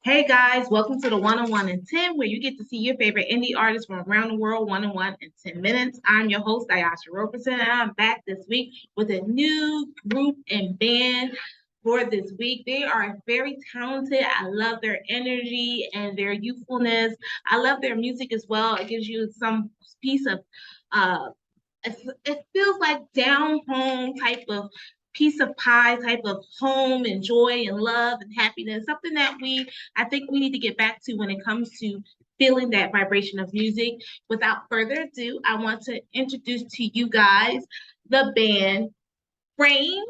Hey guys, welcome to the 101 in 10, where you get to see your favorite indie artists from around the world 101 in 10 minutes. I'm your host, Ayasha Roberson, and I'm back this week with a new group and band for this week. They are very talented. I love their energy and their youthfulness. I love their music as well. It gives you some piece of uh, it feels like down home type of piece of pie type of home and joy and love and happiness, something that I think we need to get back to when it comes to feeling that vibration of music. Without further ado, I want to introduce to you guys the band Rain.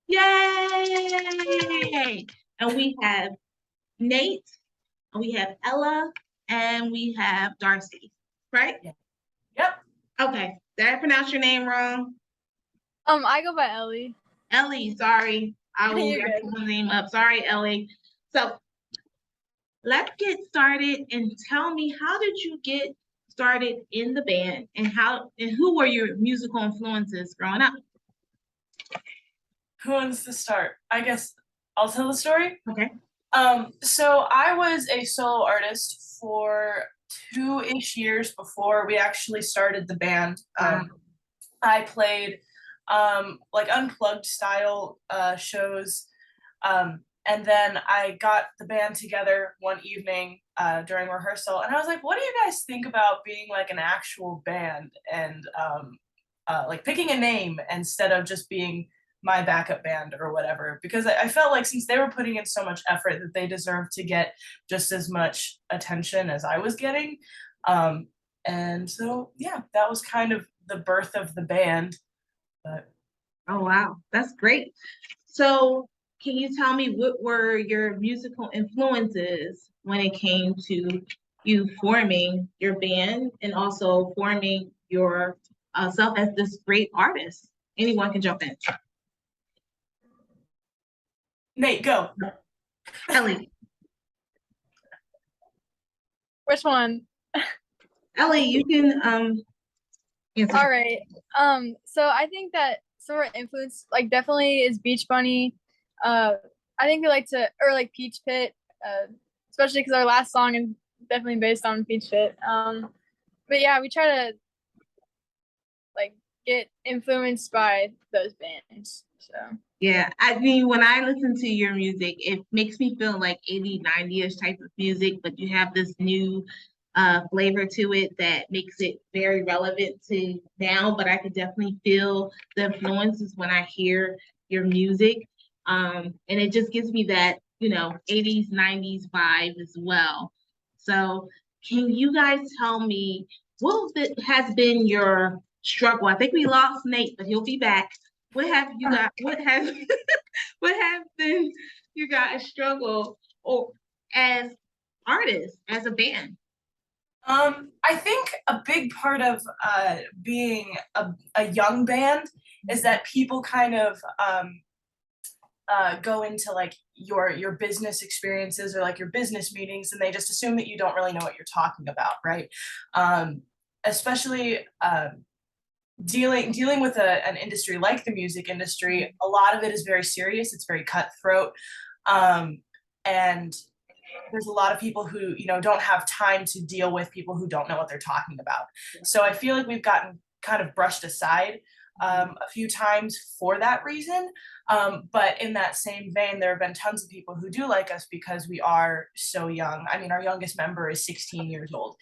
Yay! And we have Nate, and we have Ella, and we have Darcy, right? Yeah. Yep. Okay. Did I pronounce your name wrong? I go by Ellie. Ellie, sorry. I will get the name up. Sorry, Ellie. So let's get started and tell me, how did you get started in the band, and who were your musical influences growing up? Who wants to start? I guess I'll tell the story. Okay. So I was a solo artist for 2-ish years before we actually started the band. I played like unplugged style shows. And then I got the band together one evening during rehearsal, and I was like, what do you guys think about being like an actual band and like picking a name instead of just being my backup band or whatever? Because I felt like since they were putting in so much effort that they deserved to get just as much attention as I was getting. And so, yeah, that was kind of the birth of the band. But oh, wow. That's great. So can you tell me, what were your musical influences when it came to you forming your band and also forming your self as this great artist? Anyone can jump in. Nate, go. Ellie. Which one? Ellie, you can answer. All right. So I think that some of our influence, like, definitely is Beach Bunny. I think we like to, or like Peach Pit, especially because our last song is definitely based on Peach Pit. But yeah, we try to like get influenced by those bands. So yeah, I mean, when I listen to your music, it makes me feel like 80, 90-ish type of music, but you have this new flavor to it that makes it very relevant to now. But I could definitely feel the influences when I hear your music. And it just gives me that, 80s, 90s vibe as well. So can you guys tell me what has been your struggle? I think we lost Nate, but he'll be back. What have you got? What have what have been you guys struggle or as artists, as a band? I think a big part of being a young band is that people kind of go into like your business experiences or like your business meetings, and they just assume that you don't really know what you're talking about, right? Especially dealing with an industry like the music industry, a lot of it is very serious. It's very cutthroat, and there's a lot of people who don't have time to deal with people who don't know what they're talking about. So I feel like we've gotten kind of brushed aside a few times for that reason. But in that same vein, there have been tons of people who do like us because we are so young. I mean, our youngest member is 16 years old.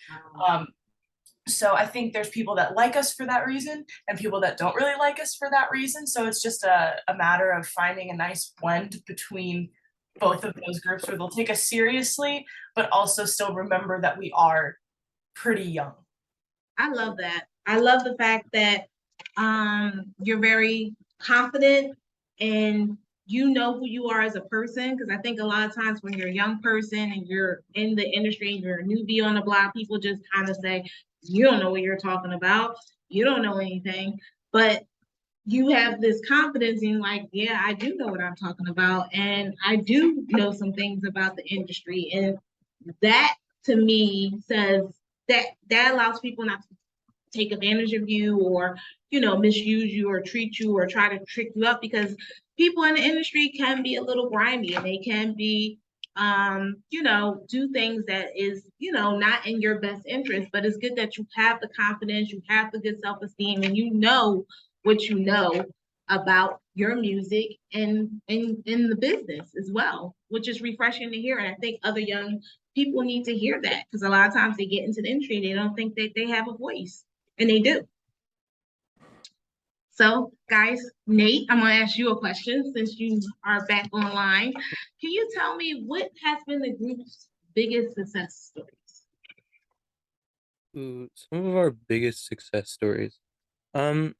So I think there's people that like us for that reason and people that don't really like us for that reason. So it's just a matter of finding a nice blend between both of those groups where they'll take us seriously, but also still remember that we are pretty young. I love that. I love the fact that you're very confident and you know who you are as a person, because I think a lot of times when you're a young person and you're in the industry and you're a newbie on the block, people just kind of say, you don't know what you're talking about. You don't know anything. But you have this confidence in, like, yeah, I do know what I'm talking about. And I do know some things about the industry. And that to me says that allows people not to take advantage of you or, misuse you or treat you or try to trick you up, because people in the industry can be a little grimy and they can be do things that is, not in your best interest, but it's good that you have the confidence, you have the good self-esteem, and you know what you know about your music and in the business as well, which is refreshing to hear. And I think other young people need to hear that because a lot of times they get into the industry, they don't think that they have a voice, and they do. So, guys, Nate, I'm going to ask you a question since you are back online. Can you tell me what has been the group's biggest success stories? Ooh, some of our biggest success stories. Um,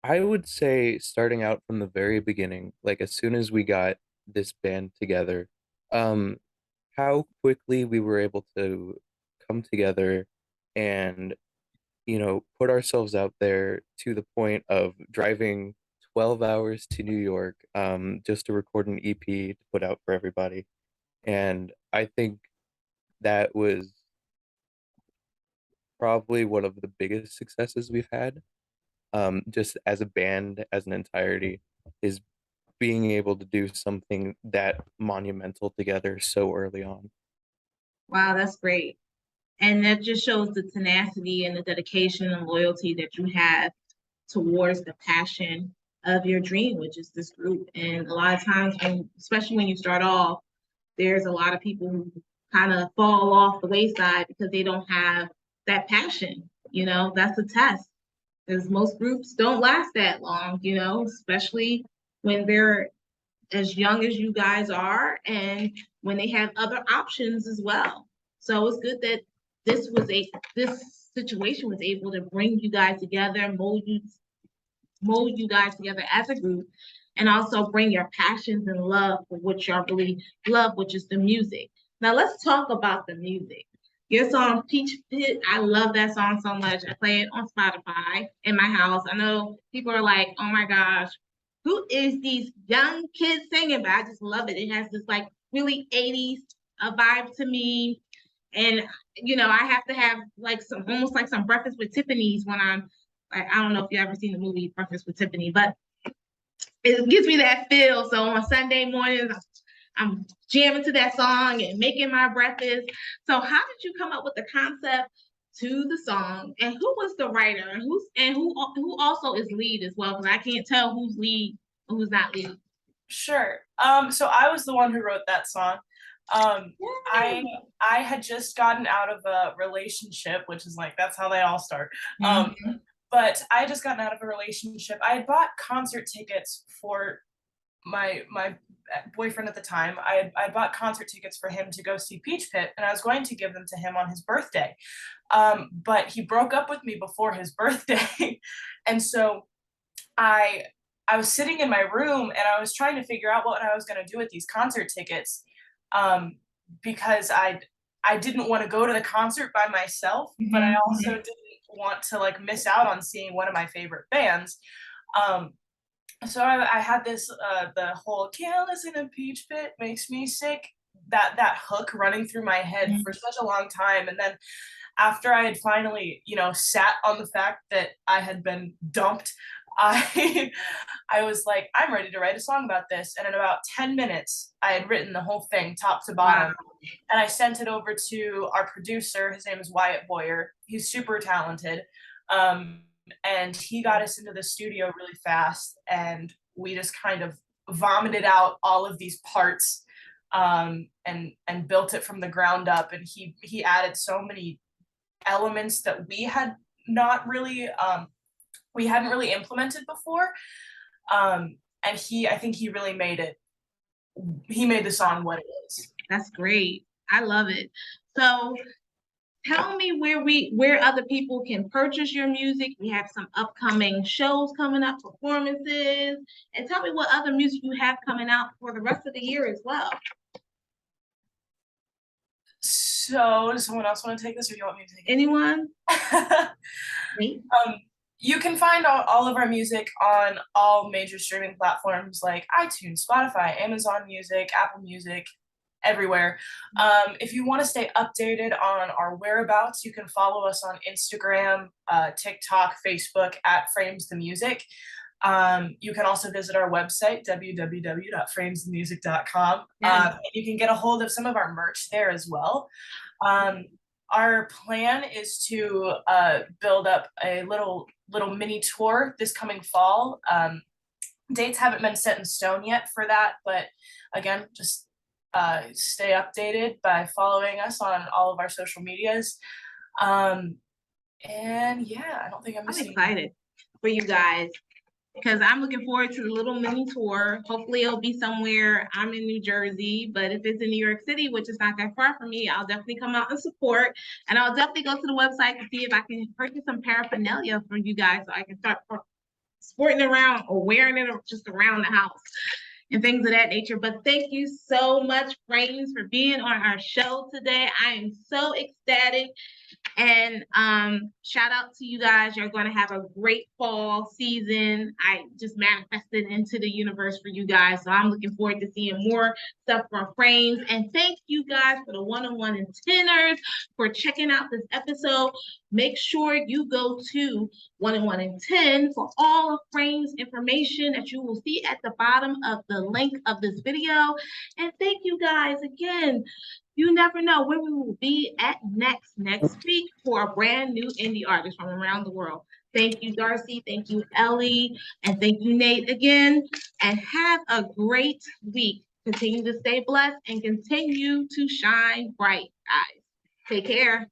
I would say starting out from the very beginning, like as soon as we got this band together, um, how quickly we were able to come together and, put ourselves out there to the point of driving 12 hours to New York, just to record an EP to put out for everybody. And I think that was probably one of the biggest successes we've had, just as a band, as an entirety, is being able to do something that monumental together so early on. Wow, that's great. And that just shows the tenacity and the dedication and loyalty that you have towards the passion of your dream, which is this group. And a lot of times, especially when you start off, there's a lot of people who kind of fall off the wayside because they don't have that passion. That's a test. Because most groups don't last that long, especially when they're as young as you guys are and when they have other options as well. So it's good that this situation was able to bring you guys together, mold you guys together as a group, and also bring your passions and love for what y'all really love, which is the music. Now let's talk about the music. Your song Peach Pit, I love that song so much. I play it on Spotify in my house. I know people are like, oh my gosh, who is these young kids singing? But I just love it. It has this like really 80s vibe to me. And I have to have like some almost like some Breakfast with Tiffany's when I'm like, I don't know if you ever seen the movie Breakfast with Tiffany, but it gives me that feel. So on Sunday mornings, I'm jamming to that song and making my breakfast. So how did you come up with the concept to the song, and who was the writer, and who also is lead as well? Because I can't tell who's lead and who's not lead. Sure. So I was the one who wrote that song. I had just gotten out of a relationship, which is like that's how they all start. But I had just gotten out of a relationship. I had bought concert tickets for my boyfriend at the time. I bought concert tickets for him to go see Peach Pit, and I was going to give them to him on his birthday. But he broke up with me before his birthday, and so I was sitting in my room and I was trying to figure out what I was going to do with these concert tickets, because I didn't want to go to the concert by myself, but I also didn't want to like miss out on seeing one of my favorite bands. So I had this the whole "can't listen to Peach Pit makes me sick" that hook running through my head for such a long time, and then after I had finally sat on the fact that I had been dumped, I I was like, I'm ready to write a song about this. And in about 10 minutes, I had written the whole thing top to bottom. Wow. And I sent it over to our producer. His name is Wyatt Boyer. He's super talented. And he got us into the studio really fast. And we just kind of vomited out all of these parts, and built it from the ground up. And he added so many elements that we had not really we hadn't really implemented before, and I think he really made the song what it is. That's great. I love it. So tell me where other people can purchase your music. We have some upcoming shows coming up, performances, and tell me what other music you have coming out for the rest of the year as well. So does someone else want to take this, or do you want me to take it? Anyone? Me? You can find all of our music on all major streaming platforms like iTunes, Spotify, Amazon Music, Apple Music, everywhere. If you want to stay updated on our whereabouts, you can follow us on Instagram, TikTok, Facebook at Frames the Music. You can also visit our website, www.framesmusic.com. Yes. You can get a hold of some of our merch there as well. Our plan is to build up a little mini tour this coming fall. Dates haven't been set in stone yet for that, but again, just stay updated by following us on all of our social medias. And yeah, I don't think I'm missing. I'm excited for you guys because I'm looking forward to the little mini tour. Hopefully it'll be somewhere. I'm in New Jersey, but if it's in New York City, which is not that far from me, I'll definitely come out and support. And I'll definitely go to the website to see if I can purchase some paraphernalia from you guys so I can start sporting around or wearing it just around the house and things of that nature. But thank you so much, Frames, for being on our show today. I am so ecstatic. And shout out to you guys. You're going to have a great fall season. I just manifested into the universe for you guys. So I'm looking forward to seeing more stuff from Frames. And thank you guys for the 101 and 10ers for checking out this episode. Make sure you go to 101 and 10 for all of Frames information that you will see at the bottom of the link of this video. And thank you guys again. You never know where we will be at next week for a brand new indie artist from around the world. Thank you, Darcy. Thank you, Ellie. And thank you, Nate, again. And have a great week. Continue to stay blessed and continue to shine bright, guys. Take care.